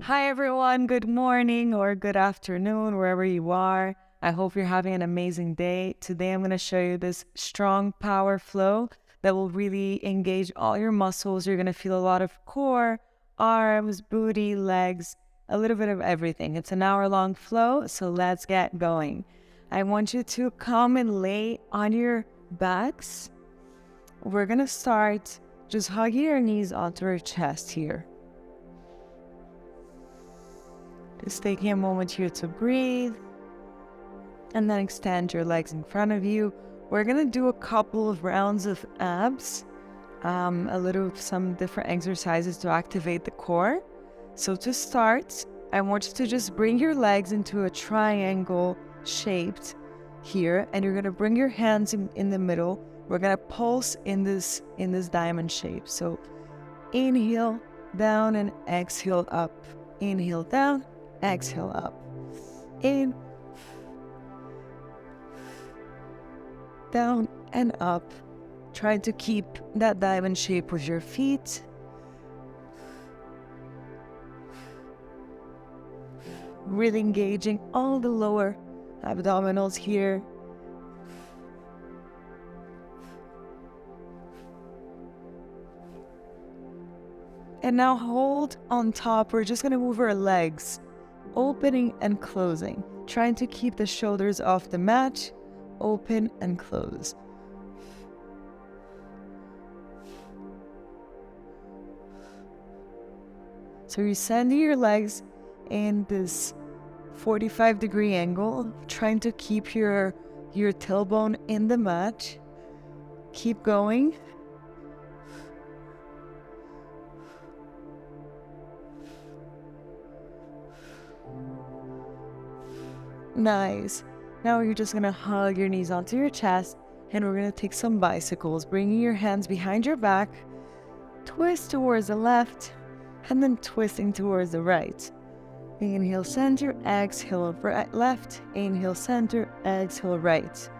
Hi everyone, good morning or good afternoon, wherever you are. I hope you're having an amazing day. Today I'm going to show you this strong power flow that will really engage all your muscles. You're going to feel a lot of core, arms, booty, legs, a little bit of everything. It's an hour-long flow, so let's get going. I want you to come and lay on your backs. We're going to start just hugging your knees onto your chest here. Just taking a moment here to breathe and then extend your legs in front of you. We're going to do a couple of rounds of abs, some different exercises to activate the core. So to start, I want you to just bring your legs into a triangle shaped here, and you're going to bring your hands in the middle. We're going to pulse in this diamond shape. So inhale down and exhale up. Inhale down. Exhale up, in, down and up. Try to keep that diamond shape with your feet. Really engaging all the lower abdominals here. And now hold on top. We're just going to move our legs, opening and closing, trying to keep the shoulders off the mat, open and close. So you're sending your legs in this 45-degree angle, trying to keep your tailbone in the mat. Keep going. Nice. Now you're just going to hug your knees onto your chest, and we're going to take some bicycles, bringing your hands behind your back, twist towards the left, and then twisting towards the right. Inhale, center, exhale, right, left. Inhale, center, exhale, right.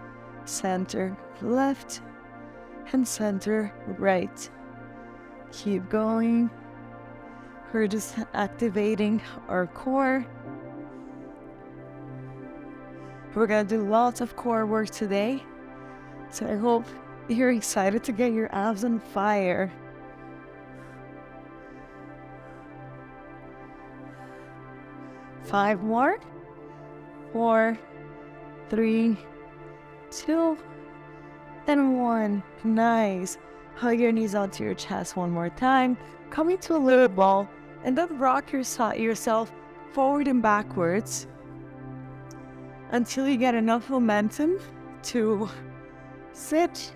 Center, left, and center, right. Keep going. We're just activating our core. We're going to do lots of core work today, so I hope you're excited to get your abs on fire. Five more. 4, 3, 2, and 1. Nice. Hug your knees onto your chest one more time. Come into a little ball, and then rock yourself forward and backwards until you get enough momentum to sit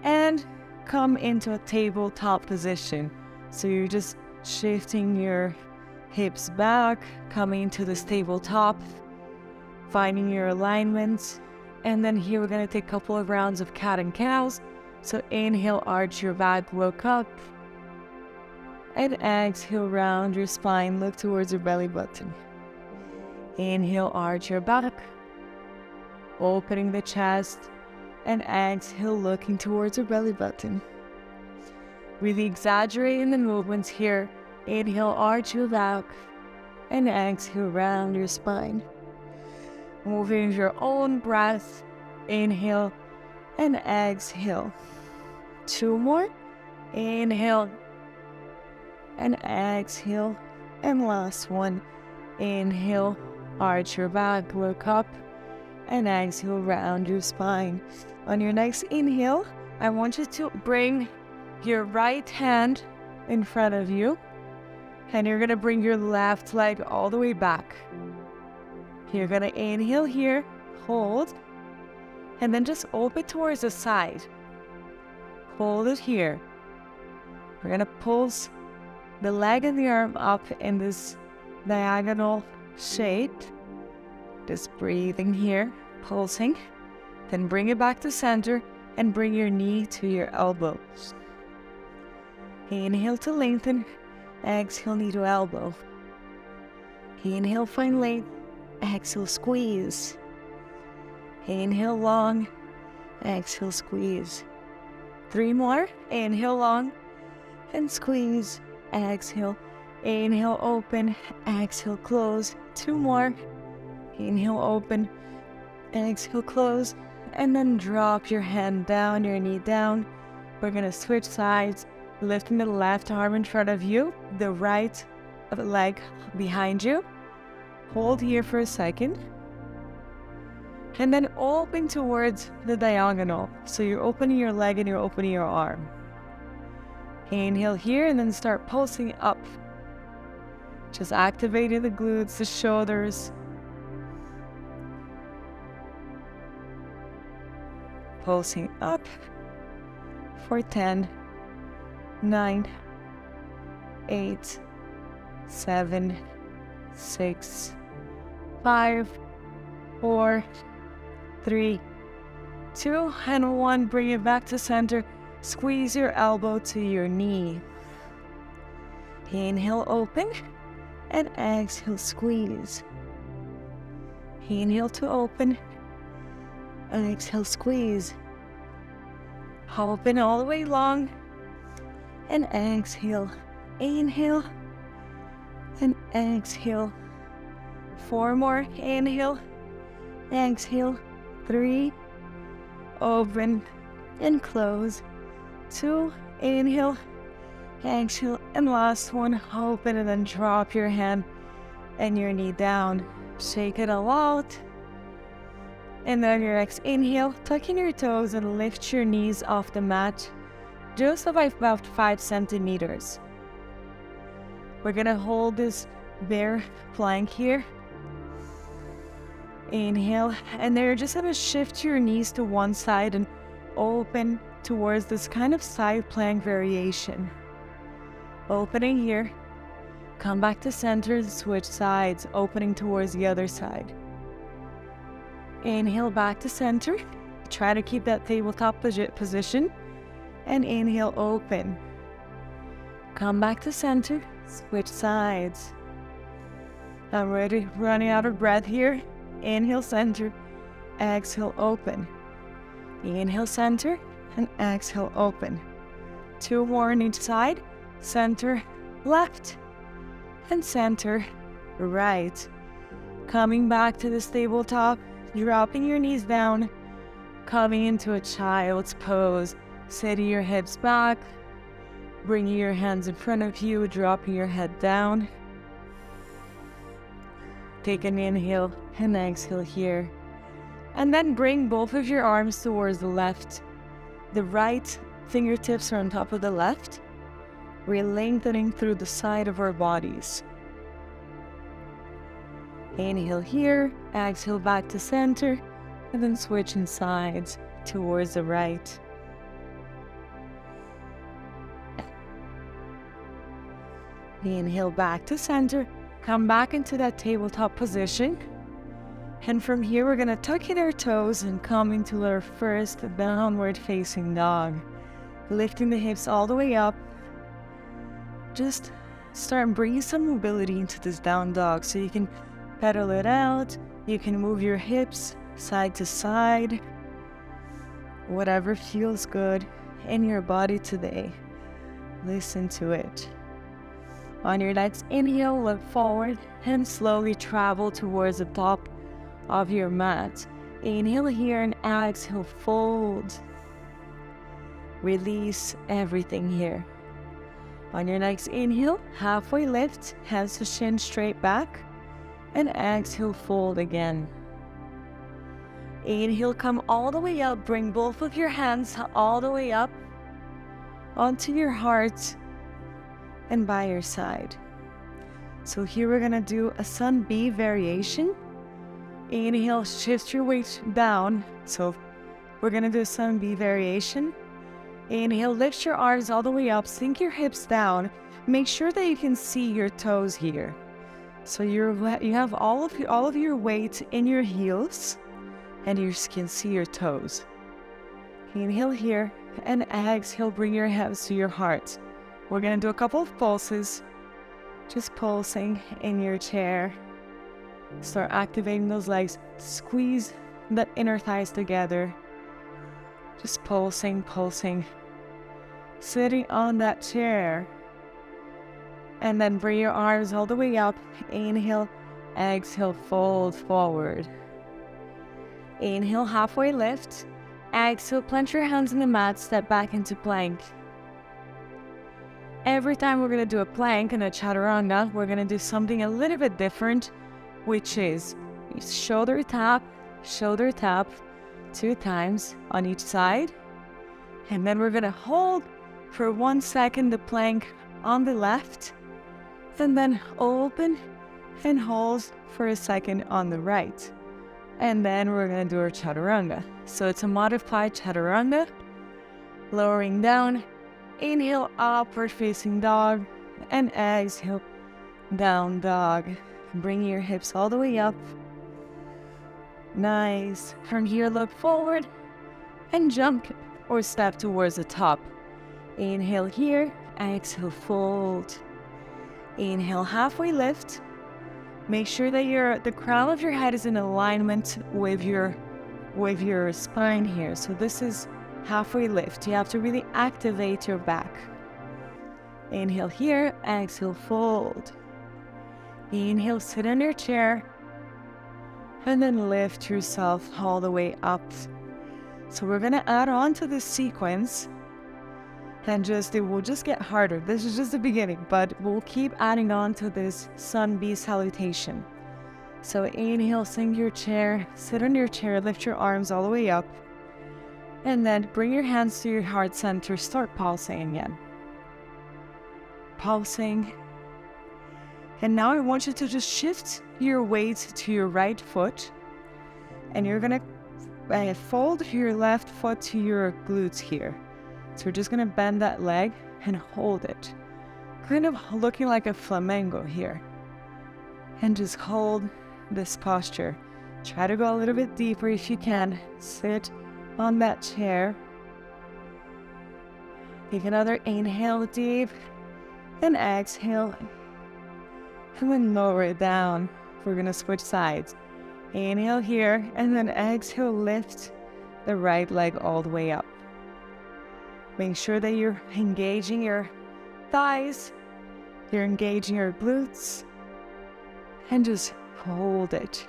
and come into a tabletop position. So you're just shifting your hips back, coming into this tabletop, finding your alignment. And then here we're going to take a couple of rounds of cat and cows. So inhale, arch your back, look up. And exhale, round your spine, look towards your belly button. Inhale, arch your back, opening the chest, and exhale, looking towards your belly button. Really exaggerating the movements here. Inhale, arch your back, and exhale, round your spine. Moving your own breath. Inhale and exhale. 2 more. Inhale and exhale. And last one. Inhale, arch your back, look up, and exhale, round your spine. On your next inhale, I want you to bring your right hand in front of you, and you're going to bring your left leg all the way back. You're going to inhale here, hold, and then just open towards the side. Hold it here. We're going to pulse the leg and the arm up in this diagonal shape. Just breathing here, pulsing. Then bring it back to center and bring your knee to your elbow. Inhale to lengthen. Exhale, knee to elbow. Inhale, find length. Exhale, squeeze. Inhale, long. Exhale, squeeze. 3 more. Inhale, long. And squeeze. Exhale. Inhale, open. Exhale, close. 2 more. Inhale, open. Exhale, close. And then drop your hand down, your knee down. We're going to switch sides, lifting the left arm in front of you, the right leg behind you. Hold here for a second. And then open towards the diagonal. So you're opening your leg and you're opening your arm. Inhale here and then start pulsing up. Just activating the glutes, the shoulders. Pulsing up for 10, 9, 8, 7, 6, 5, 4, 3, 2, and 1. Bring it back to center. Squeeze your elbow to your knee. Inhale, open, and exhale, squeeze. Inhale to open, and exhale, squeeze. Open all the way long, and exhale. Inhale, and exhale. 4 more. Inhale, exhale. 3, open, and close. 2, inhale, exhale, and last one, open, and then drop your hand and your knee down. Shake it all out. And then your next inhale, tuck in your toes and lift your knees off the mat just about 5 centimeters. We're gonna hold this bear plank here. Inhale, and then you're just gonna shift your knees to one side and open towards this kind of side plank variation. Opening here, come back to center, switch sides, opening towards the other side. Inhale back to center, try to keep that tabletop position, and inhale, open. Come back to center, switch sides. I'm ready, running out of breath here. Inhale, center, exhale, open. Inhale, center, and exhale, open. 2 more on each side. Center, left, and center, right. Coming back to this tabletop, dropping your knees down, coming into a child's pose, setting your hips back, bringing your hands in front of you, dropping your head down. Take an inhale and exhale here. And then bring both of your arms towards the left. The right fingertips are on top of the left. We're lengthening through the side of our bodies. Inhale here, exhale back to center, and then switching sides towards the right. Inhale back to center, come back into that tabletop position. And from here, we're gonna tuck in our toes and come into our first downward facing dog. Lifting the hips all the way up. Just start bringing some mobility into this down dog. So you can pedal it out, you can move your hips side to side. Whatever feels good in your body today. Listen to it. On your next inhale, look forward and slowly travel towards the top of your mat. Inhale here and exhale, fold. Release everything here. On your next inhale, halfway lift, hands to shin straight back, and exhale, fold again. Inhale, come all the way up, bring both of your hands all the way up onto your heart and by your side. So here we're gonna do a sun B variation. Inhale, shift your weight down. So we're gonna do a sun B variation. Inhale, lift your arms all the way up, sink your hips down. Make sure that you can see your toes here. So you have all of your weight in your heels, and you can see your toes. Inhale here, and exhale, bring your hands to your heart. We're gonna do a couple of pulses, just pulsing in your chair. Start activating those legs, squeeze the inner thighs together. Just pulsing, pulsing. Sitting on that chair. And then bring your arms all the way up. Inhale, exhale, fold forward. Inhale, halfway lift. Exhale, plant your hands in the mat, step back into plank. Every time we're going to do a plank and a chaturanga, we're going to do something a little bit different, which is shoulder tap, 2 times on each side. And then we're going to hold for 1 second the plank on the left, and then open and hold for a second on the right. And then we're going to do our chaturanga. So it's a modified chaturanga, lowering down. Inhale, upward facing dog, and exhale, down dog. Bring your hips all the way up. Nice. From here, look forward and jump or step towards the top. Inhale here, exhale, fold. Inhale, halfway lift. Make sure that the crown of your head is in alignment with your spine here. So this is halfway lift. You have to really activate your back. Inhale here, exhale, fold. Inhale, sit in your chair, and then lift yourself all the way up. So we're gonna add on to this sequence, and it will just get harder. This is just the beginning, but we'll keep adding on to this sun bee salutation. So inhale, sink your chair, sit on your chair, lift your arms all the way up. And then bring your hands to your heart center, start pulsing again. Pulsing. And now I want you to just shift your weight to your right foot. And you're going to fold your left foot to your glutes here. So we're just going to bend that leg and hold it. Kind of looking like a flamenco here. And just hold this posture. Try to go a little bit deeper if you can. Sit on that chair. Take another inhale deep, then exhale, and then lower it down. We're gonna switch sides. Inhale here, and then exhale, lift the right leg all the way up. Make sure that you're engaging your thighs, you're engaging your glutes, and just hold it.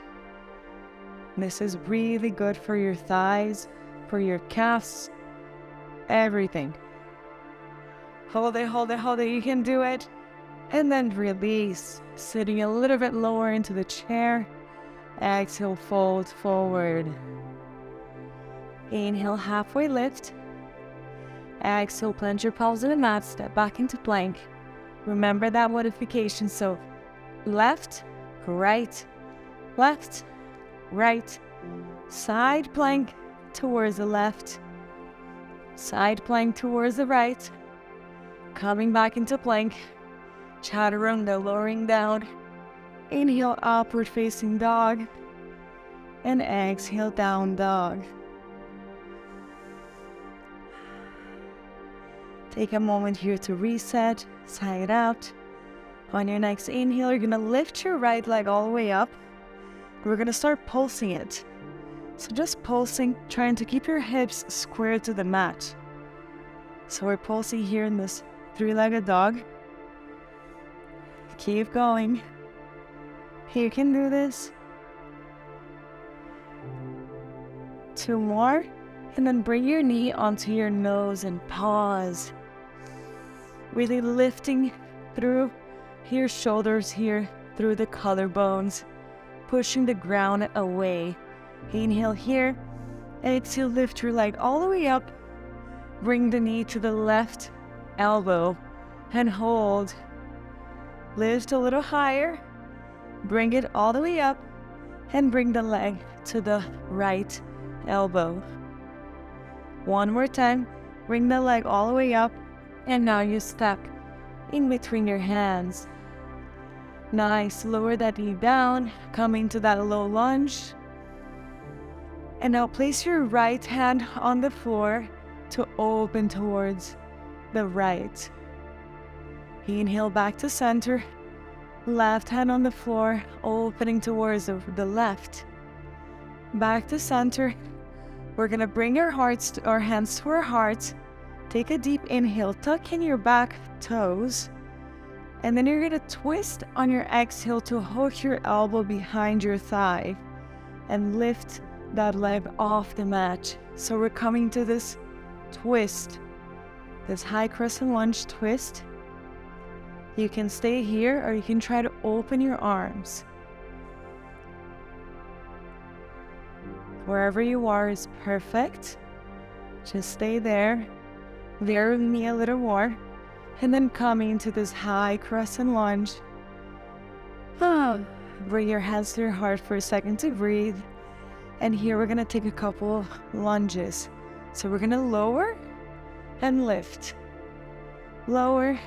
This is really good for your thighs, for your calves, everything. Hold it, hold it, hold it. You can do it. And then release, sitting a little bit lower into the chair. Exhale, fold forward. Inhale, halfway lift. Exhale, plant your palms in the mat, step back into plank. Remember that modification. So left, right, side plank towards the left, side plank towards the right, coming back into plank, chaturanga, lowering down, inhale, upward facing dog, and exhale, down dog. Take a moment here to reset, side out. On your next inhale, you're gonna lift your right leg all the way up. We're gonna start pulsing it. So just pulsing, trying to keep your hips square to the mat. So we're pulsing here in this 3-legged dog. Keep going. You can do this. 2 more. And then bring your knee onto your nose and pause. Really lifting through your shoulders here, through the collarbones, pushing the ground away. Inhale here, exhale, lift your leg all the way up. Bring the knee to the left elbow and hold. Lift a little higher, bring it all the way up, and bring the leg to the right elbow. One more time, bring the leg all the way up, and now you step in between your hands. Nice, lower that knee down, come into that low lunge. And now place your right hand on the floor to open towards the right. Inhale back to center, left hand on the floor, opening towards the left. Back to center. We're gonna bring our hands to our hearts. Take a deep inhale, tuck in your back toes. And then you're gonna twist on your exhale to hook your elbow behind your thigh and lift that leg off the mat. So we're coming to this twist, this high crescent lunge twist. You can stay here or you can try to open your arms. Wherever you are is perfect. Just stay there. Bear with me a little more. And then coming into this high crescent lunge. Bring your hands to your heart for a second to breathe. And here we're gonna take a couple lunges. So we're gonna lower and lift. Lower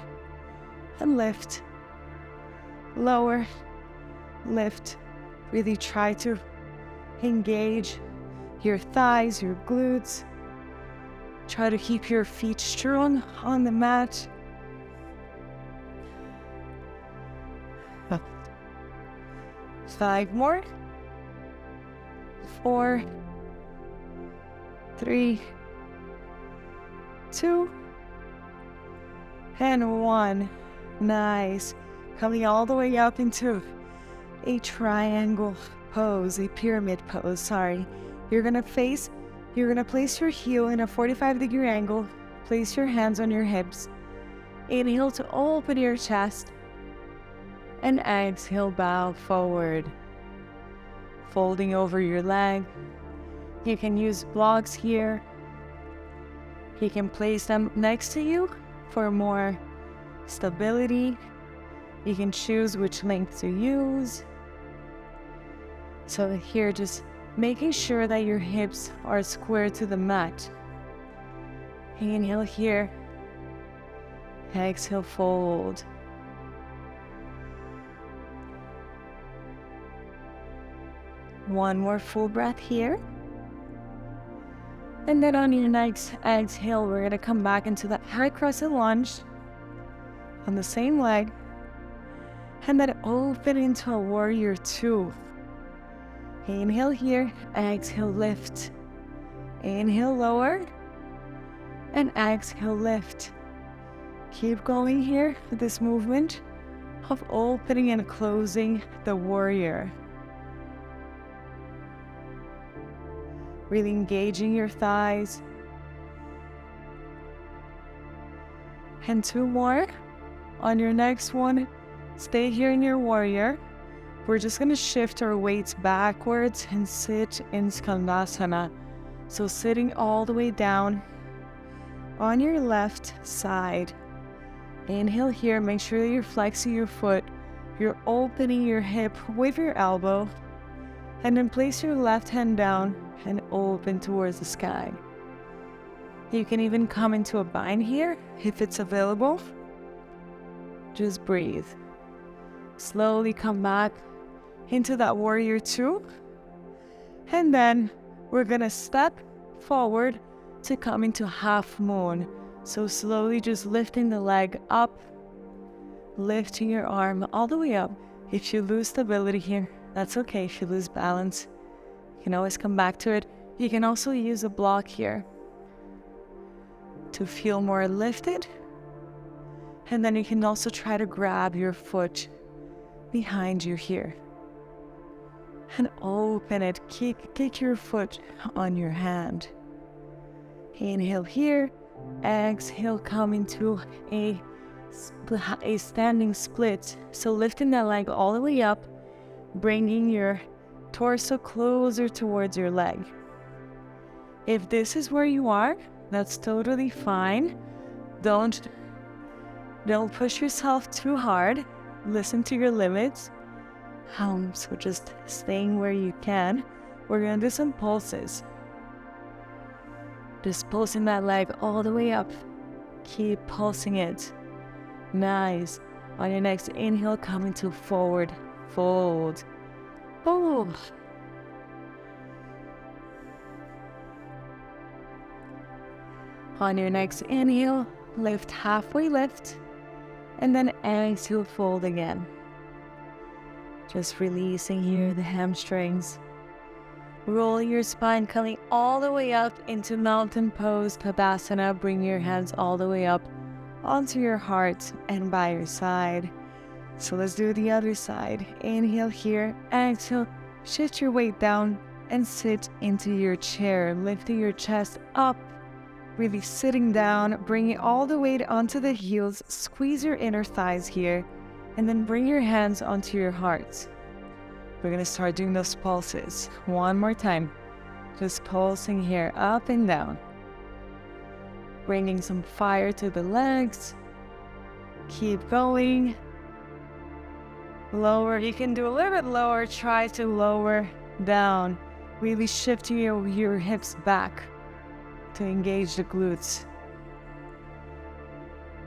and lift. Lower, lift. Really try to engage your thighs, your glutes. Try to keep your feet strong on the mat. 5 more. 4, 3, 2, and 1. Nice. Coming all the way up into a triangle pose, a pyramid pose, sorry. You're gonna place your heel in a 45-degree angle. Place your hands on your hips. Inhale to open your chest. And exhale, bow forward. Folding over your leg. You can use blocks here. You can place them next to you for more stability. You can choose which length to use. So here, just making sure that your hips are square to the mat. Inhale here. Exhale, fold. One more full breath here. And then on your next exhale, we're gonna come back into that high crescent lunge on the same leg. And then open into a warrior 2. Inhale here, exhale, lift. Inhale, lower. And exhale, lift. Keep going here with this movement of opening and closing the warrior. Really engaging your thighs. And 2 more. On your next one, stay here in your warrior. We're just gonna shift our weights backwards and sit in Skandasana. So sitting all the way down on your left side. Inhale here, make sure that you're flexing your foot. You're opening your hip with your elbow. And then place your left hand down and open towards the sky. You can even come into a bind here if it's available. Just breathe. Slowly come back into that warrior 2. And then we're gonna step forward to come into half moon. So slowly just lifting the leg up, lifting your arm all the way up. If you lose stability here, that's okay. If you lose balance, you can always come back to it. You can also use a block here to feel more lifted. And then you can also try to grab your foot behind you here. And open it. Kick your foot on your hand. Inhale here. Exhale, come into a standing split. So lifting that leg all the way up, bringing your torso closer towards your leg. If this is where you are, that's totally fine. Don't push yourself too hard. Listen to your limits. So just staying where you can. We're gonna do some pulses. Just pulsing that leg all the way up. Keep pulsing it. Nice. On your next inhale, come into forward fold. Fold. On your next inhale, lift, halfway lift, and then exhale, fold again. Just releasing here the hamstrings. Rolling your spine, coming all the way up into mountain pose, Tadasana. Bring your hands all the way up onto your heart and by your side. So let's do the other side. Inhale here, exhale, shift your weight down and sit into your chair, lifting your chest up, really sitting down, bringing all the weight onto the heels, squeeze your inner thighs here, and then bring your hands onto your heart. We're gonna start doing those pulses. One more time. Just pulsing here, up and down. Bringing some fire to the legs. Keep going. Lower, you can do a little bit lower, try to lower down. Really shifting your hips back to engage the glutes.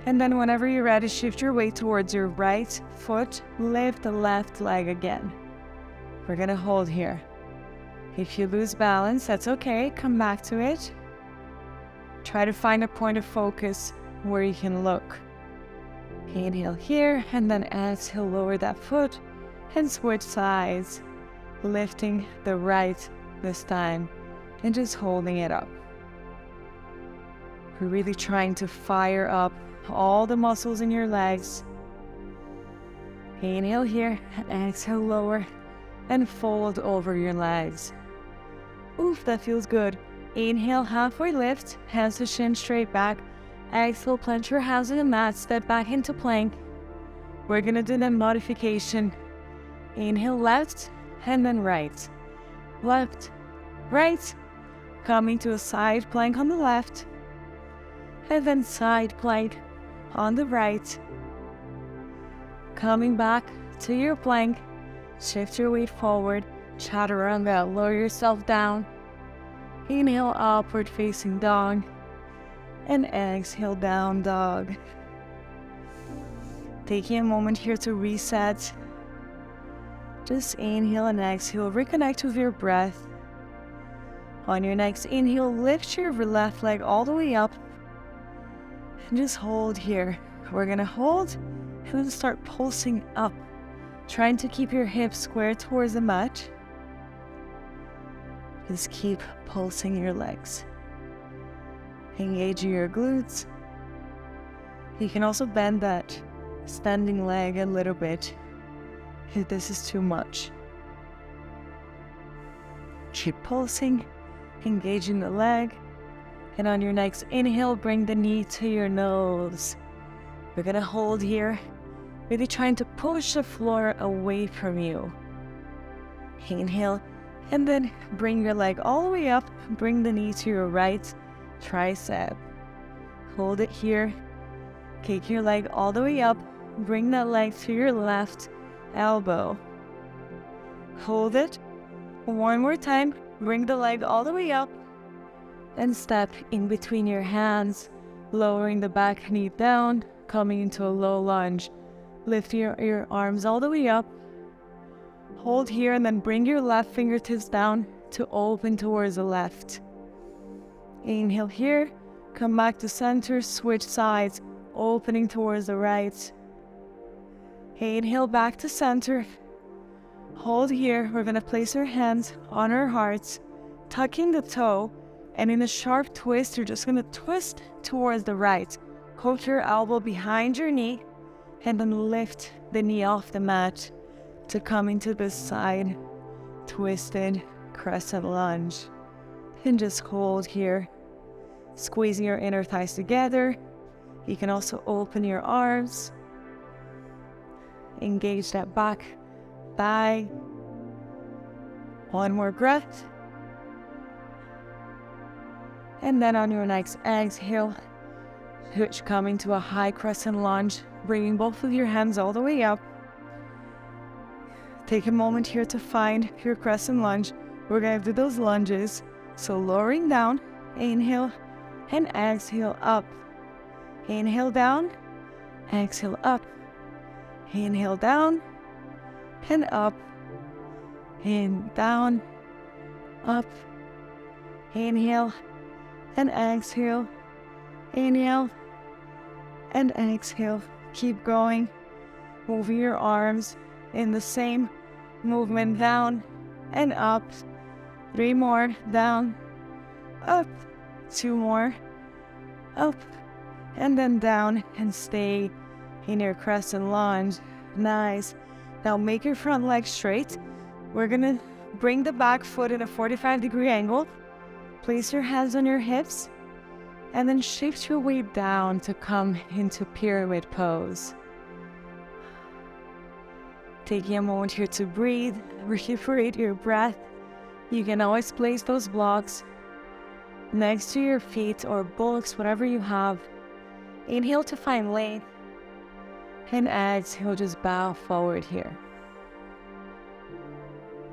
And then whenever you're ready, shift your weight towards your right foot, lift the left leg again. We're gonna hold here. If you lose balance, that's okay, come back to it. Try to find a point of focus where you can look. Inhale here, and then exhale, lower that foot, and switch sides. Lifting the right this time, and just holding it up. We're really trying to fire up all the muscles in your legs. Inhale here, exhale, lower, and fold over your legs. Oof, that feels good. Inhale, halfway lift, hands to shin straight back. Exhale, plant your hands on the mat, step back into plank. We're gonna do the modification. Inhale, left, and then right. Left, right. Coming to a side plank on the left. And then side plank on the right. Coming back to your plank. Shift your weight forward. Chaturanga, lower yourself down. Inhale, upward facing dog. And exhale, down dog. Taking a moment here to reset. Just inhale and exhale. Reconnect with your breath. On your next inhale, lift your left leg all the way up. And just hold here. We're gonna hold and then start pulsing up. Trying to keep your hips square towards the mat. Just keep pulsing your legs. Engaging your glutes. You can also bend that standing leg a little bit if this is too much. Keep pulsing, engaging the leg. And on your next inhale, bring the knee to your nose. We're gonna hold here, really trying to push the floor away from you. Inhale, and then bring your leg all the way up. Bring the knee to your right tricep. Hold it here. Kick your leg all the way up. Bring that leg to your left elbow. Hold it. One more time. Bring the leg all the way up. And step in between your hands, lowering the back knee down, coming into a low lunge. Lift your arms all the way up. Hold here and then bring your left fingertips down to open towards the left. Inhale here, come back to center, switch sides, opening towards the right. Inhale back to center. Hold here, we're gonna place our hands on our hearts, tucking the toe, and in a sharp twist, you're just gonna twist towards the right. Hold your elbow behind your knee, and then lift the knee off the mat to come into this side twisted crescent lunge. And just hold here, squeezing your inner thighs together. You can also open your arms, engage that back thigh. One more breath. And then on your next exhale, switch coming to a high crescent lunge, bringing both of your hands all the way up. Take a moment here to find your crescent lunge. We're gonna do those lunges. So lowering down, inhale and exhale up. Inhale down, exhale up. Inhale down and up. And down, up. Inhale and exhale. Inhale and exhale. Keep going. Moving your arms in the same movement, down and up. 3 more, down, up. 2 more, up, and then down, and stay in your crescent lunge. Nice. Now make your front leg straight. We're gonna bring the back foot in a 45-degree angle. Place your hands on your hips and then shift your weight down to come into pyramid pose. Taking a moment here to breathe, recuperate your breath. You can always place those blocks next to your feet or books, whatever you have. Inhale to find length, and exhale, just bow forward here.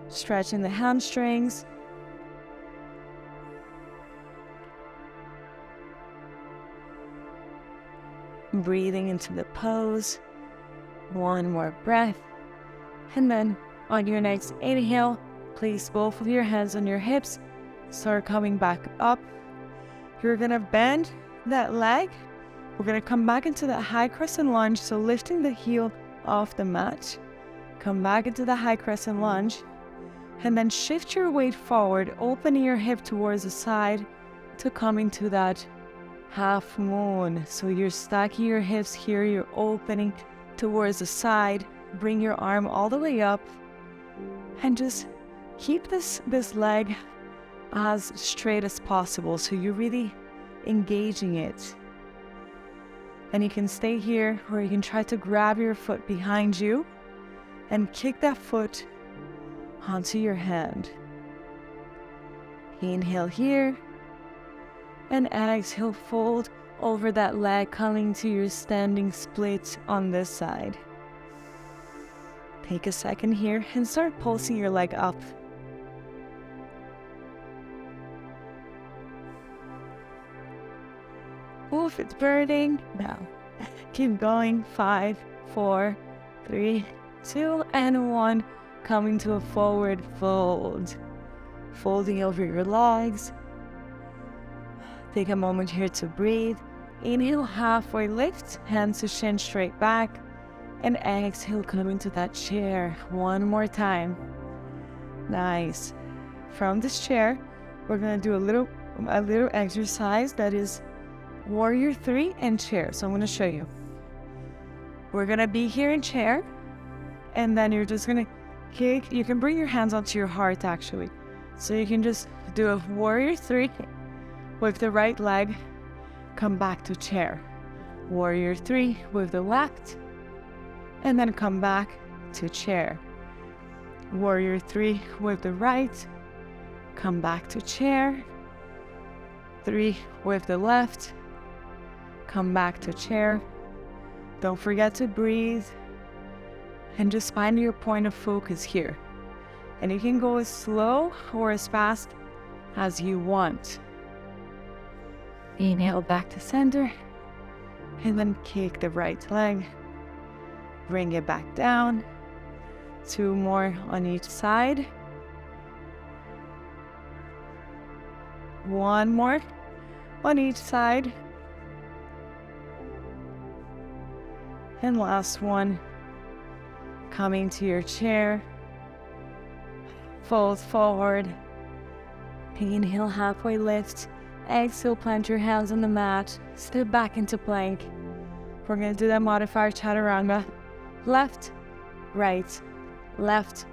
Stretching the hamstrings. Breathing into the pose. One more breath. And then on your next inhale, place both of your hands on your hips. Start coming back up. You're gonna bend that leg. We're gonna come back into that high crescent lunge, so lifting the heel off the mat. Come back into the high crescent lunge, and then shift your weight forward, opening your hip towards the side to come into that half moon. So you're stacking your hips here, you're opening towards the side. Bring your arm all the way up, and just keep this leg as straight as possible, so you're really engaging it. And you can stay here, or you can try to grab your foot behind you and kick that foot onto your hand. Inhale here, and exhale, fold over that leg, coming to your standing split on this side. Take a second here and start pulsing your leg up. Oof, it's burning. Now, keep going. 5, 4, 3, 2, and 1. Coming to a forward fold. Folding over your legs. Take a moment here to breathe. Inhale, halfway lift, hands to shin straight back. And exhale, come into that chair. One more time. Nice. From this chair, we're gonna do a little exercise that is Warrior 3 and chair. So I'm gonna show you. We're gonna be here in chair, and then you're just gonna kick. You can bring your hands onto your heart actually. So you can just do a Warrior 3 with the right leg, come back to chair. Warrior 3 with the left, and then come back to chair. Warrior 3 with the right, come back to chair. 3 with the left, come back to chair. Don't forget to breathe, and just find your point of focus here. And you can go as slow or as fast as you want. Inhale back to center, and then kick the right leg. Bring it back down. 2 more on each side. 1 more on each side. And last one. Coming to your chair. Fold forward. Inhale, halfway lift. Exhale, plant your hands on the mat. Step back into plank. We're going to do that modifier chaturanga. Left, right, left,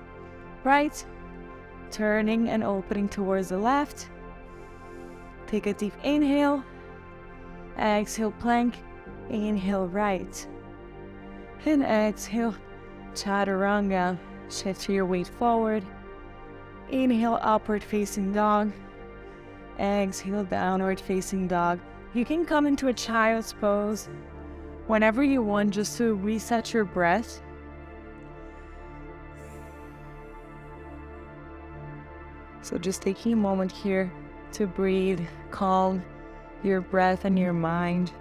right. Turning and opening towards the left. Take a deep inhale. Exhale, plank. Inhale, right. And exhale, chaturanga. Shift your weight forward. Inhale, upward facing dog. Exhale, downward facing dog. You can come into a child's pose whenever you want, just to reset your breath. So just taking a moment here to breathe, calm your breath and your mind.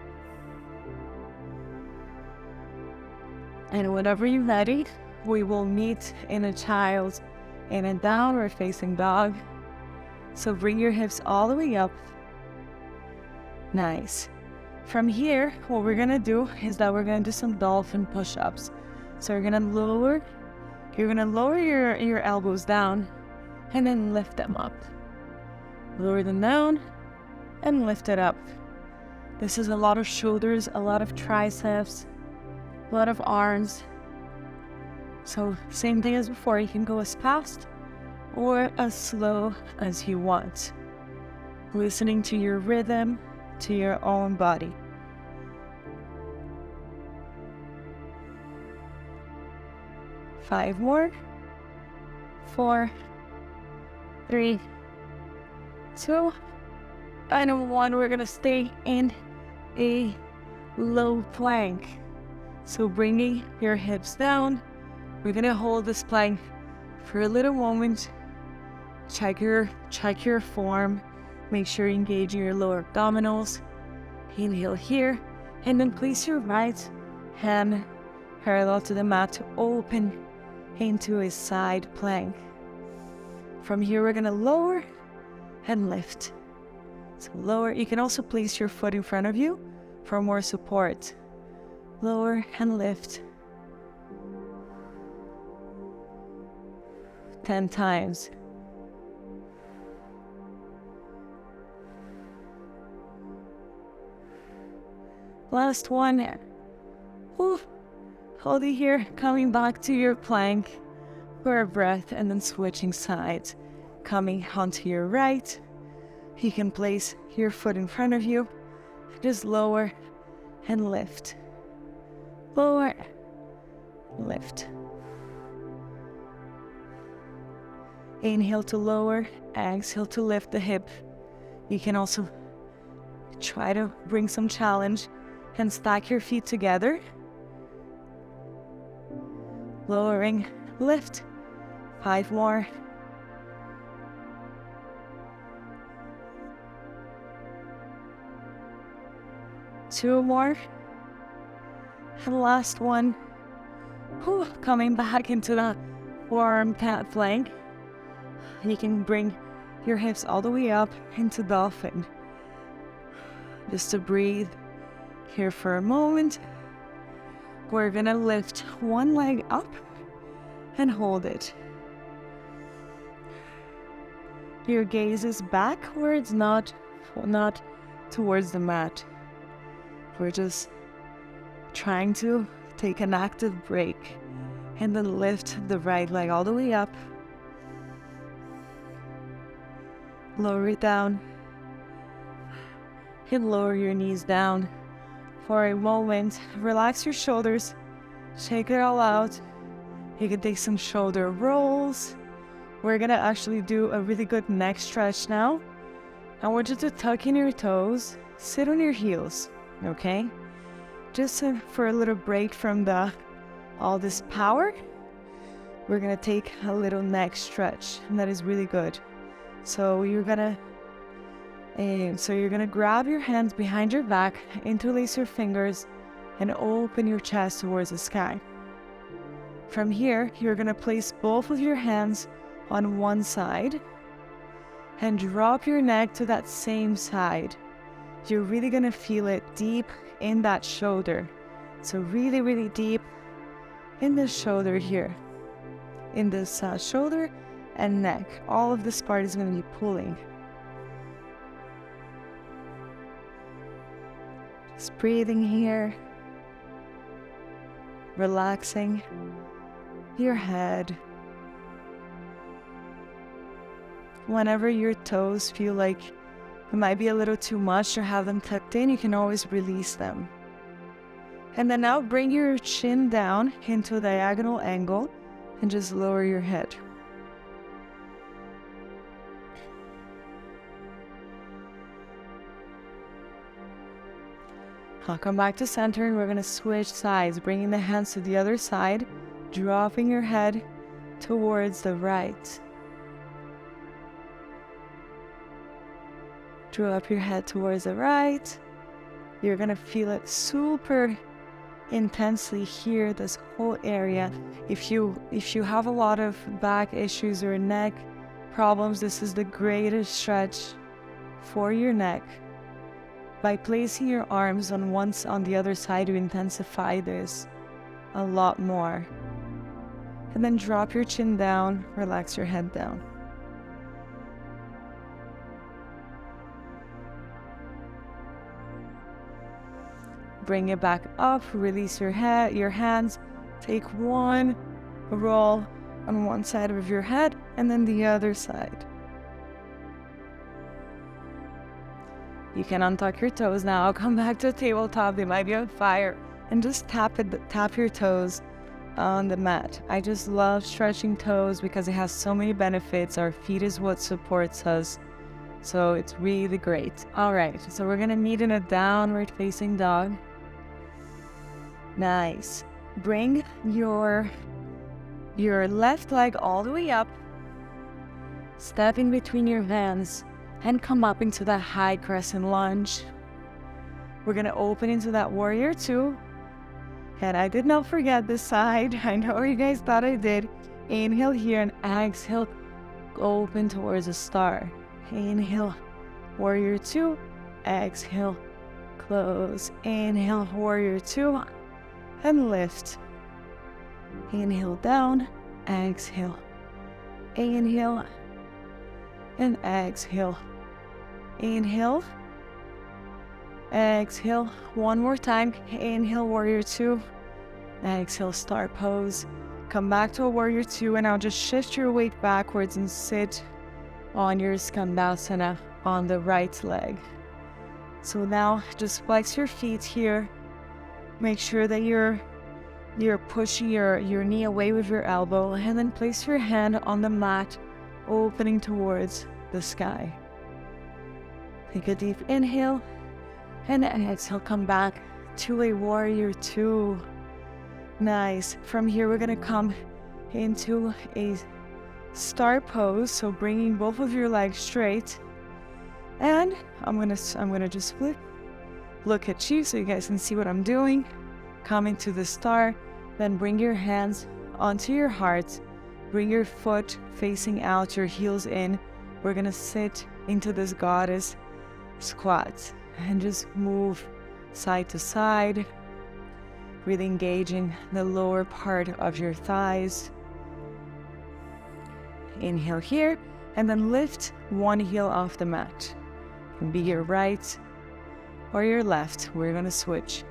And whenever you're ready, we will meet in a child's in a downward facing dog. So bring your hips all the way up. Nice. From here, what we're gonna do is that we're gonna do some dolphin push-ups. So you're gonna lower your elbows down and then lift them up. Lower them down and lift it up. This is a lot of shoulders, a lot of triceps, a lot of arms. So same thing as before, you can go as fast or as slow as you want, listening to your rhythm, to your own body. Five more. 4, 3, 2, and 1. We're gonna stay in a low plank. So bringing your hips down, we're gonna hold this plank for a little moment. Check your form. Make sure you engage your lower abdominals. Inhale here, and then place your right hand parallel to the mat to open into a side plank. From here, we're gonna lower and lift. So lower, you can also place your foot in front of you for more support. Lower and lift. 10 times. Last one. Whew. Hold it here, coming back to your plank for a breath, and then switching sides. Coming onto your right, you can place your foot in front of you. Just lower and lift. Lower, lift. Inhale to lower, exhale to lift the hip. You can also try to bring some challenge and stack your feet together. Lowering, lift. 5 more. 2 more. And last one. Whew, coming back into the warm cat plank. You can bring your hips all the way up into Dolphin. Just to breathe here for a moment. We're gonna lift one leg up and hold it. Your gaze is backwards, not towards the mat. We're just trying to take an active break and then lift the right leg all the way up. Lower it down and lower your knees down for a moment. Relax your shoulders, shake it all out. You can take some shoulder rolls. We're gonna actually do a really good neck stretch now. I want you to tuck in your toes, sit on your heels, okay? Just for a little break from all this power, we're gonna take a little neck stretch, and that is really good. So you're gonna grab your hands behind your back, interlace your fingers, and open your chest towards the sky. From here, you're gonna place both of your hands on one side and drop your neck to that same side. You're really gonna feel it deep in that shoulder. So really, really deep in the shoulder here. In this shoulder and neck. All of this part is gonna be pulling. Just breathing here. Relaxing your head. Whenever your toes feel like it might be a little too much to have them tucked in, you can always release them. And then now bring your chin down into a diagonal angle and just lower your head. I'll come back to center and we're going to switch sides, bringing the hands to the other side, dropping your head towards the right. Drop your head towards the right. You're gonna feel it super intensely here, this whole area. If you have a lot of back issues or neck problems, this is the greatest stretch for your neck. By placing your arms on the other side, you intensify this a lot more. And then drop your chin down, relax your head down. Bring it back up, release your hands. Take 1, roll on one side of your head and then the other side. You can untuck your toes now. Come back to a tabletop. They might be on fire. And just tap your toes on the mat. I just love stretching toes because it has so many benefits. Our feet is what supports us. So it's really great. All right, so we're gonna meet in a downward facing dog. Nice. Bring your left leg all the way up. Step in between your hands and come up into that high crescent lunge. We're gonna open into that warrior two. And I did not forget this side. I know you guys thought I did. Inhale here and exhale, open towards a star. Inhale, warrior two. Exhale, close. Inhale, warrior two. And lift. Inhale down, exhale. Inhale and exhale. Inhale, exhale. One more time. Inhale, warrior two. Exhale, star pose. Come back to a warrior two, and now just shift your weight backwards and sit on your skandasana on the right leg. So now just flex your feet here. Make sure that you're pushing your knee away with your elbow, and then place your hand on the mat, opening towards the sky. Take a deep inhale, and exhale, come back to a warrior two. Nice. From here, we're gonna come into a star pose, so bringing both of your legs straight. And I'm gonna just look at you so you guys can see what I'm doing. Coming to the star, then bring your hands onto your heart. Bring your foot facing out, your heels in. We're gonna sit into this goddess squat and just move side to side, really engaging the lower part of your thighs. Inhale here, and then lift one heel off the mat. It can be your right or your left. We're gonna switch.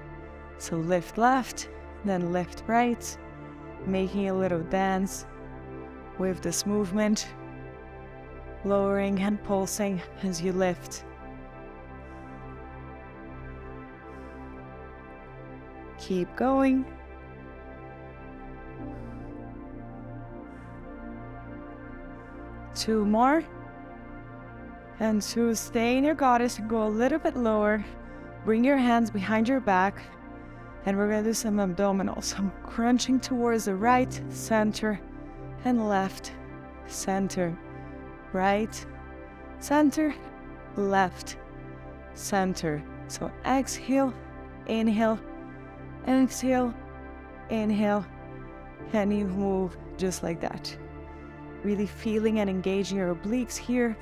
So lift left, then lift right, making a little dance with this movement, lowering and pulsing as you lift. Keep going. Two more. And to stay in your goddess, go a little bit lower. Bring your hands behind your back. And we're going to do some abdominals. So crunching towards the right, center, and left, center, right, center, left, center. So exhale, inhale, exhale, inhale, and you move just like that. Really feeling and engaging your obliques here.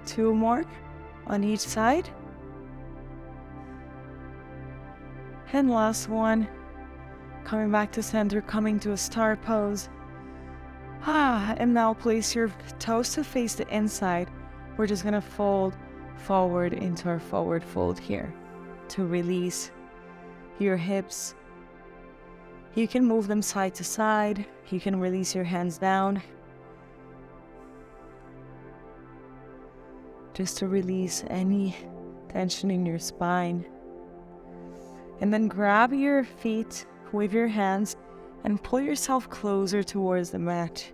Two more on each side. And last one. Coming back to center, coming to a star pose. And now place your toes to face the inside. We're just gonna fold forward into our forward fold here to release your hips. You can move them side to side. You can release your hands down. Just to release any tension in your spine. And then grab your feet with your hands and pull yourself closer towards the mat.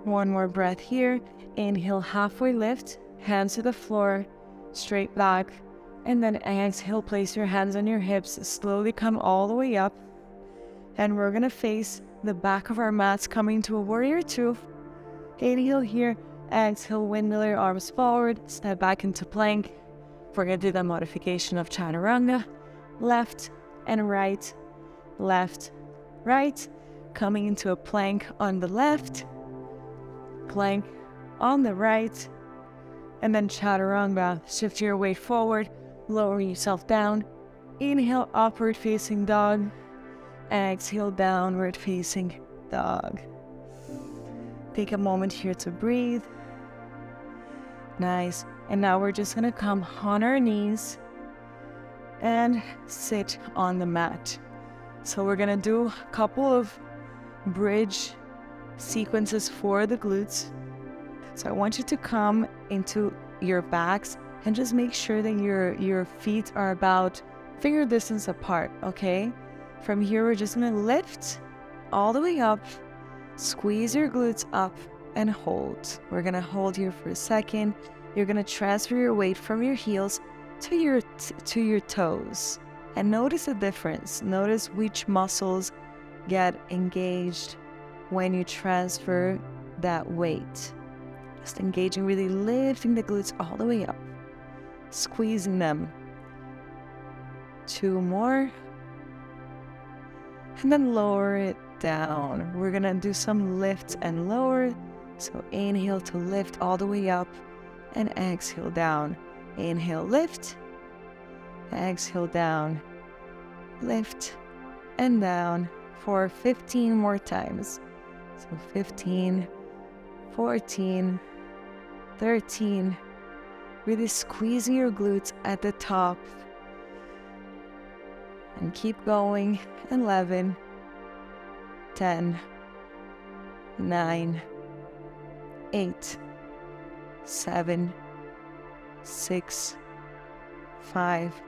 One more breath here. Inhale, halfway lift, hands to the floor, straight back. And then exhale, place your hands on your hips, slowly come all the way up. And we're gonna face the back of our mats, coming to a warrior two. Inhale here, exhale, windmill your arms forward, step back into plank. We're gonna do the modification of chaturanga, left and right, left, right, coming into a plank on the left, plank on the right, and then chaturanga. Shift your weight forward, lower yourself down. Inhale, upward facing dog. Exhale, downward facing dog. Take a moment here to breathe. Nice. And now we're just gonna come on our knees and sit on the mat. So we're gonna do a couple of bridge sequences for the glutes. So I want you to come into your backs and just make sure that your feet are about finger distance apart, okay? From here, we're just gonna lift all the way up, squeeze your glutes up and hold. We're gonna hold here for a second. You're gonna transfer your weight from your heels to your toes. And notice the difference. Notice which muscles get engaged when you transfer that weight. Just engaging, really lifting the glutes all the way up, squeezing them. 2 more. And then lower it down. We're gonna do some lifts and lower. So inhale to lift all the way up and exhale down. Inhale, lift. Exhale down. Lift and down for 15 more times. So 15, 14, 13. Really squeezing your glutes at the top. And keep going. 11, 10, 9, 8, 7, 6, 5,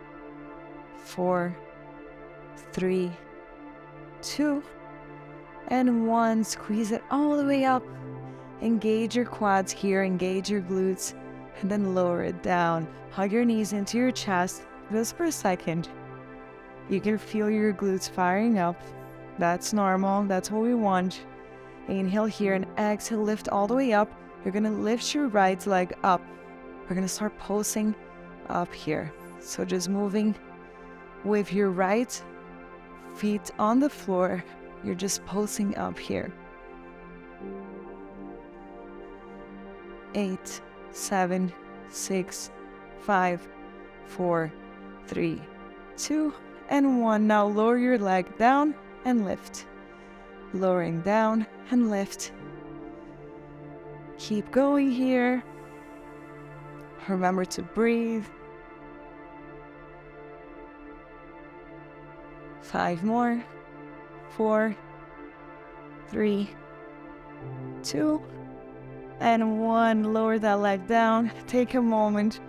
4, 3, 2, and 1. Squeeze it all the way up. Engage your quads here, engage your glutes, and then lower it down. Hug your knees into your chest just for a second. You can feel your glutes firing up. That's normal. That's what we want. Inhale here and exhale, lift all the way up. You're gonna lift your right leg up. We're gonna start pulsing up here. So just moving with your right feet on the floor. You're just pulsing up here. 8, 7, 6, 5, 4, 3, 2, and 1. Now lower your leg down and lift. Lowering down and lift. Keep going here. Remember to breathe. 5 more. 4, 3, 2, and 1. Lower that leg down. Take a moment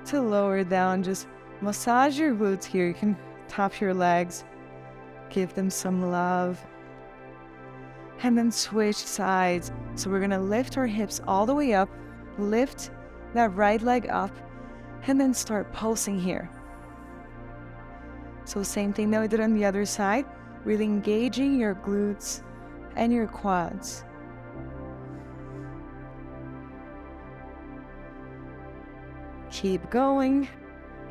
to lower down. Just massage your glutes here. You can tap your legs. Give them some love. And then switch sides. So we're gonna lift our hips all the way up. Lift that right leg up. And then start pulsing here. So same thing that we did on the other side. Really engaging your glutes and your quads. Keep going.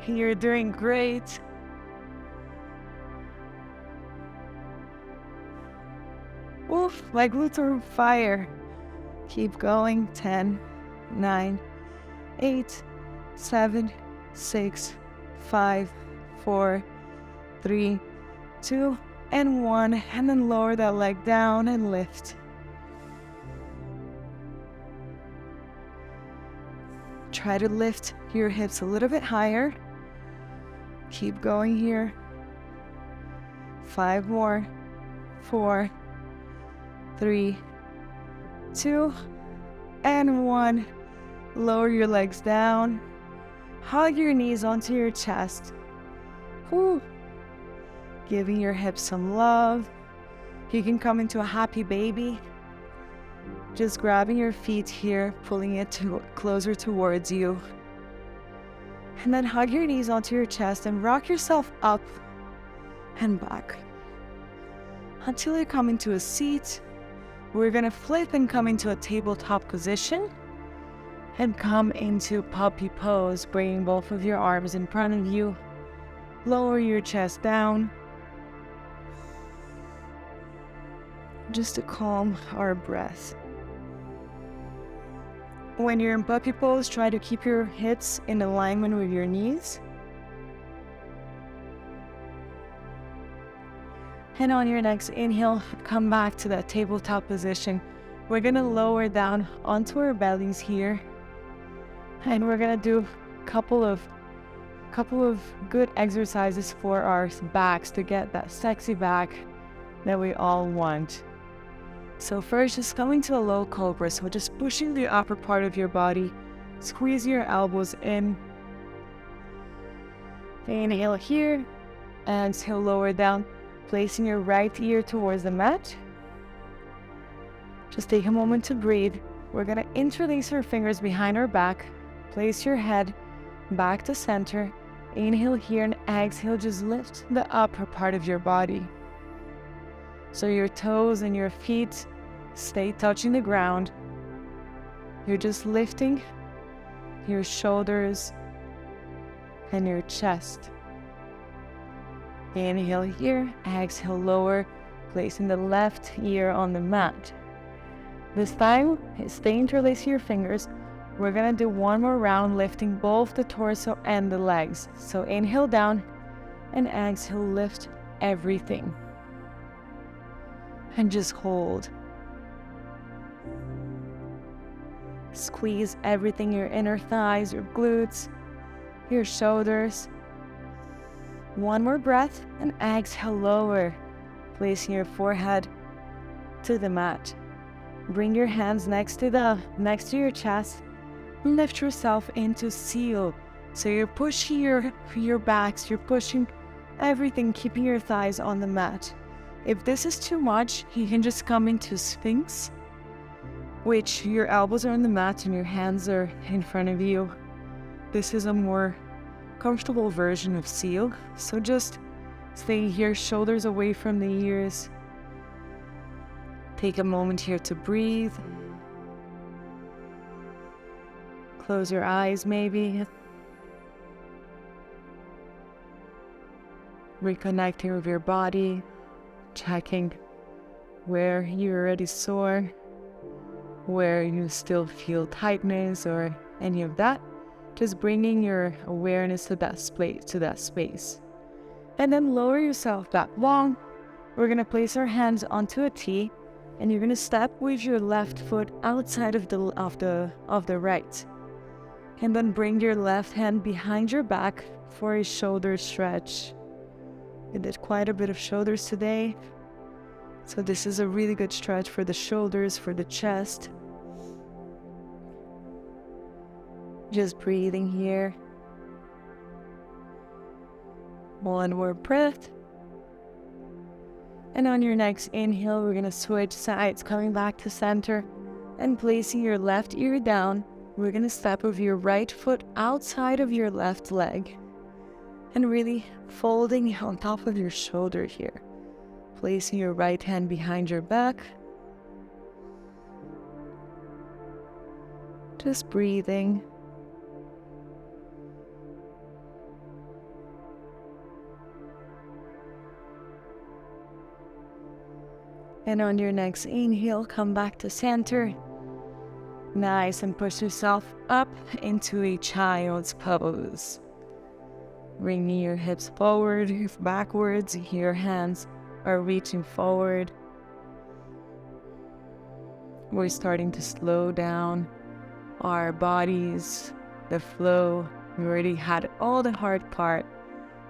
You're doing great. Oof, my glutes are on fire. Keep going. 10, 9, 8, 7, 6, 5, 4, 3, 2, and 1. And then lower that leg down and lift. Try to lift your hips a little bit higher. Keep going here. 5 more. 4, 3, 2, and 1. Lower your legs down. Hug your knees onto your chest. Whew. Giving your hips some love. You can come into a happy baby. Just grabbing your feet here, pulling it closer towards you. And then hug your knees onto your chest and rock yourself up and back. Until you come into a seat. We're gonna flip and come into a tabletop position and come into puppy pose, bringing both of your arms in front of you. Lower your chest down. Just to calm our breath. When you're in puppy pose, try to keep your hips in alignment with your knees. And on your next inhale, come back to that tabletop position. We're gonna lower down onto our bellies here. And we're gonna do a couple of good exercises for our backs to get that sexy back that we all want. So first, just coming to a low cobra. So just pushing the upper part of your body. Squeeze your elbows in. Inhale here. Exhale, lower down. Placing your right ear towards the mat. Just take a moment to breathe. We're going to interlace our fingers behind our back. Place your head back to center. Inhale here and exhale. Just lift the upper part of your body. So your toes and your feet stay touching the ground. You're just lifting your shoulders and your chest. Inhale here, exhale, lower, placing the left ear on the mat. This time, stay interlacing your fingers. We're gonna do one more round, lifting both the torso and the legs. So inhale down and exhale, lift everything. And just hold. Squeeze everything, your inner thighs, your glutes, your shoulders. One more breath and exhale, lower, placing your forehead to the mat. Bring your hands next to your chest. Lift yourself into seal. So you're pushing your backs, you're pushing everything, keeping your thighs on the mat. If this is too much, you can just come into Sphinx, which your elbows are on the mat and your hands are in front of you. This is a more comfortable version of seal. So just stay here, shoulders away from the ears. Take a moment here to breathe. Close your eyes maybe. Reconnecting with your body, checking where you're already sore, where you still feel tightness or any of that. Just bringing your awareness to that space. And then lower yourself back long. We're gonna place our hands onto a T, and you're gonna step with your left foot outside of the right. And then bring your left hand behind your back for a shoulder stretch. We did quite a bit of shoulders today. So this is a really good stretch for the shoulders, for the chest. Just breathing here. One more breath. And on your next inhale, we're gonna switch sides, coming back to center and placing your left ear down. We're gonna step with your right foot outside of your left leg and really folding on top of your shoulder here. Placing your right hand behind your back. Just breathing. And on your next inhale, come back to center. Nice, and push yourself up into a child's pose. Bringing your hips forward, backwards, your hands are reaching forward. We're starting to slow down our bodies, the flow. We already had all the hard part.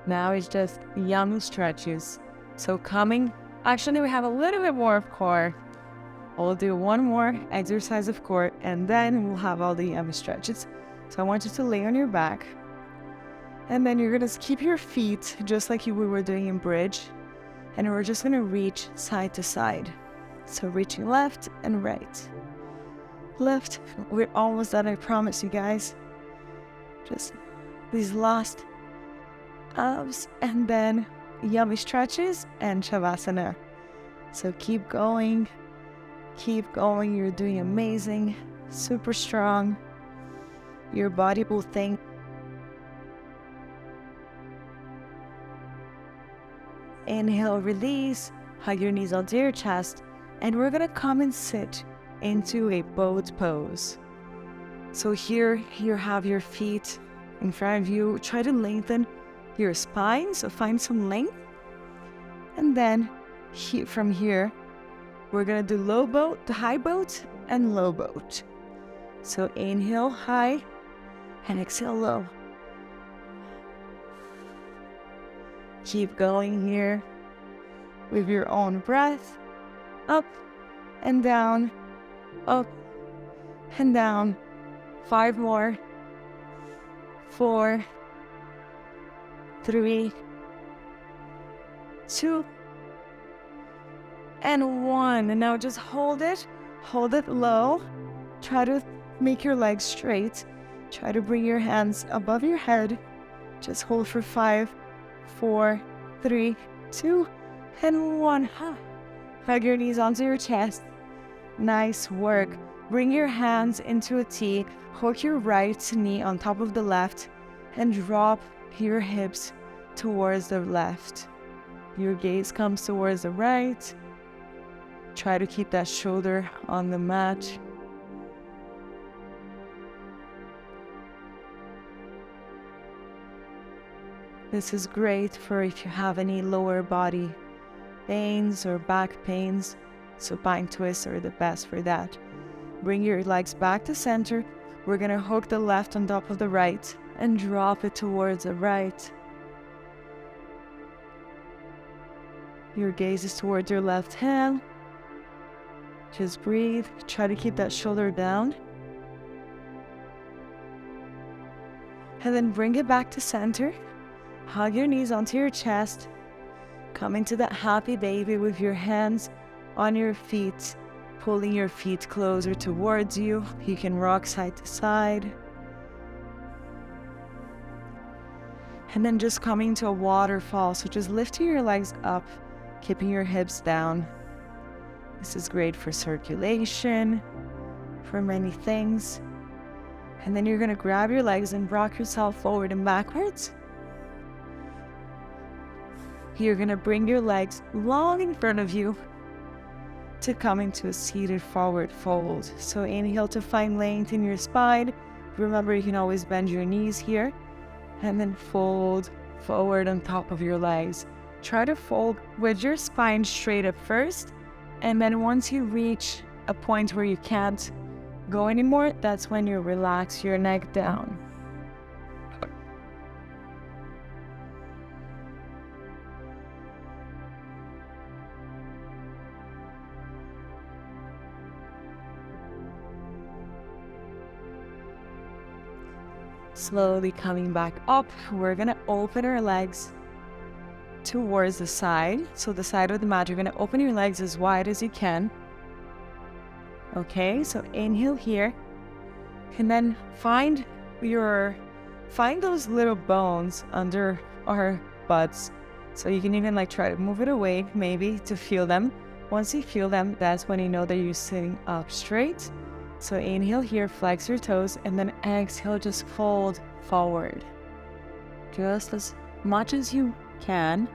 Now it's just yummy stretches. So actually we have a little bit more of core. We'll do one more exercise of core and then we'll have all the yummy stretches. So I want you to lay on your back. And then you're gonna keep your feet just like we were doing in bridge. And we're just gonna reach side to side. So reaching left and right. Left, we're almost done, I promise you guys. Just these last abs and then yummy stretches and Shavasana. So keep going, you're doing amazing, super strong. Your body will thank. Inhale, release, hug your knees onto your chest, and we're gonna come and sit into a boat pose. So here you have your feet in front of you. Try to lengthen your spine, so find some length. And then from here, We're gonna do low boat, high boat, and low boat. So inhale high and exhale low. Keep going here with your own breath. Up and down, up and down. 5 more. 4, 3, 2, and 1. And now just hold it low. Try to make your legs straight. Try to bring your hands above your head. Just hold for 5, 4, 3, 2, and 1. Hug your knees onto your chest. Nice work. Bring your hands into a T. Hook your right knee on top of the left and drop your hips towards the left. Your gaze comes towards the right. Try to keep that shoulder on the mat. This is great for if you have any lower body pains or back pains. Supine twists are the best for that. Bring your legs back to center. We're gonna hook the left on top of the right and drop it towards the right. Your gaze is towards your left hand. Just breathe. Try to keep that shoulder down. And then bring it back to center. Hug your knees onto your chest. Come into that happy baby with your hands on your feet, pulling your feet closer towards you. You can rock side to side. And then just coming to a waterfall. So just lifting your legs up, keeping your hips down. This is great for circulation, for many things. And then you're gonna grab your legs and rock yourself forward and backwards. You're gonna bring your legs long in front of you to come into a seated forward fold. So inhale to find length in your spine. Remember, you can always bend your knees here. And then fold forward on top of your legs. Try to fold with your spine straight up first. And then once you reach a point where you can't go anymore, that's when you relax your neck down. Slowly coming back up, we're gonna open our legs towards the side. So the side of the mat, you're gonna open your legs as wide as you can. Okay, so inhale here. And then find those little bones under our butts. So you can even try to move it away, maybe, to feel them. Once you feel them, that's when you know that you're sitting up straight. So inhale here, flex your toes, and then exhale, just fold forward. Just as much as you can,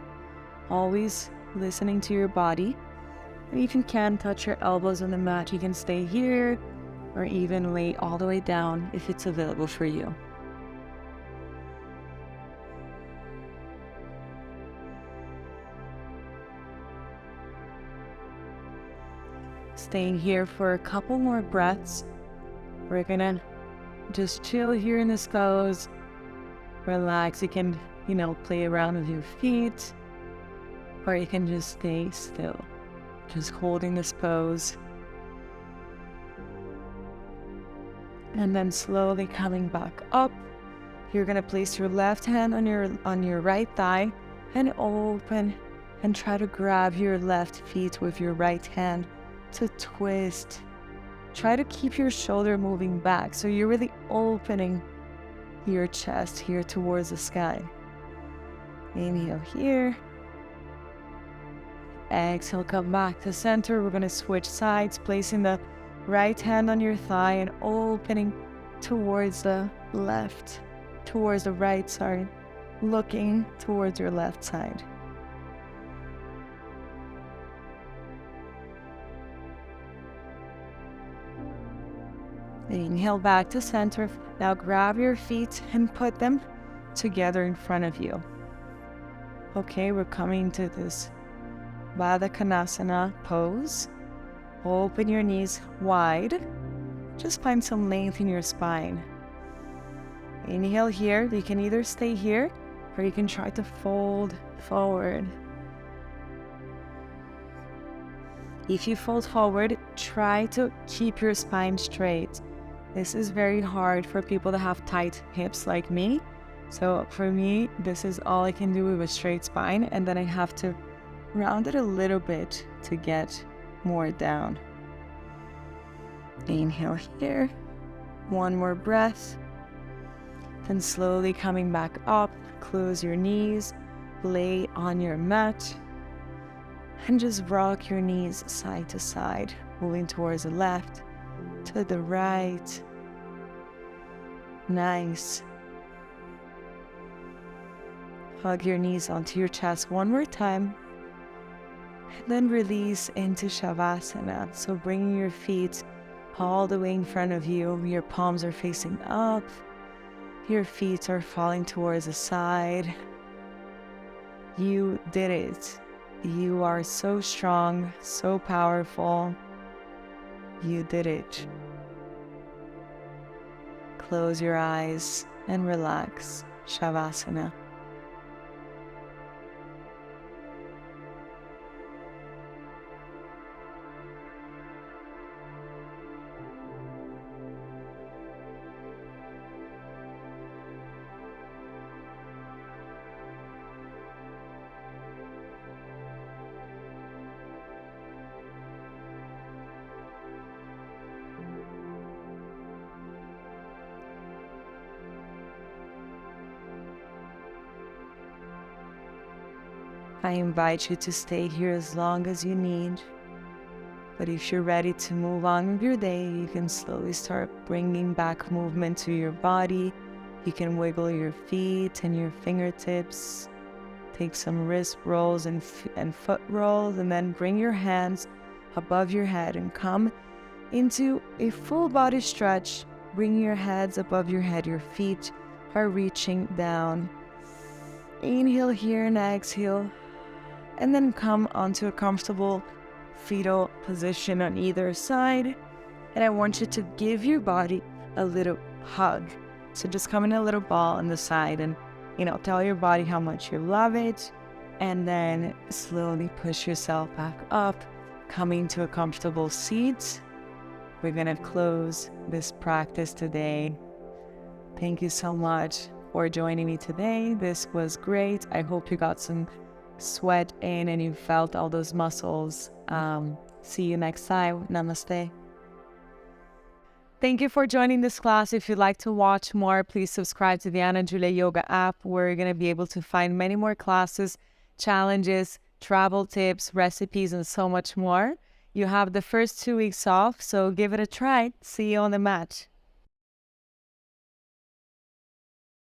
always listening to your body. And if you can, touch your elbows on the mat. You can stay here, or even lay all the way down if it's available for you. Staying here for a couple more breaths. We're gonna just chill here in this pose. Relax. You can, play around with your feet, or you can just stay still, just holding this pose. And then slowly coming back up. You're gonna place your left hand on your right thigh and open, and try to grab your left feet with your right hand to twist. Try to keep your shoulder moving back, so you're really opening your chest here towards the sky. Inhale here. Exhale, come back to center. We're gonna switch sides, placing the right hand on your thigh and opening towards the right side, looking towards your left side. Inhale back to center. Now grab your feet and put them together in front of you. Okay, we're coming to this Baddha Konasana pose. Open your knees wide. Just find some length in your spine. Inhale here. You can either stay here or you can try to fold forward. If you fold forward, try to keep your spine straight. This is very hard for people that have tight hips like me. So for me, this is all I can do with a straight spine, and then I have to round it a little bit to get more down. Inhale here. One more breath. Then slowly coming back up, close your knees, lay on your mat, and just rock your knees side to side, moving towards the left, to the right. Nice. Hug your knees onto your chest one more time. And then release into Shavasana. So bringing your feet all the way in front of you. Your palms are facing up. Your feet are falling towards the side. You did it. You are so strong, so powerful. You did it. Close your eyes and relax. Shavasana. I invite you to stay here as long as you need. But if you're ready to move on with your day, you can slowly start bringing back movement to your body. You can wiggle your feet and your fingertips. Take some wrist rolls and foot rolls, and then bring your hands above your head and come into a full body stretch. Bring your heads above your head. Your feet are reaching down. Inhale here and exhale. And then come onto a comfortable fetal position on either side. And I want you to give your body a little hug. So just come in a little ball on the side and, tell your body how much you love it. And then slowly push yourself back up, coming to a comfortable seat. We're going to close this practice today. Thank you so much for joining me today. This was great. I hope you got some sweat in and you felt all those muscles. See you next time. Namaste. Thank you for joining this class. If you'd like to watch more, please subscribe to the Anna Julia Yoga app, where you're going to be able to find many more classes, challenges, travel tips, recipes, and so much more. You have the first 2 weeks off, so give it a try. See you on the mat.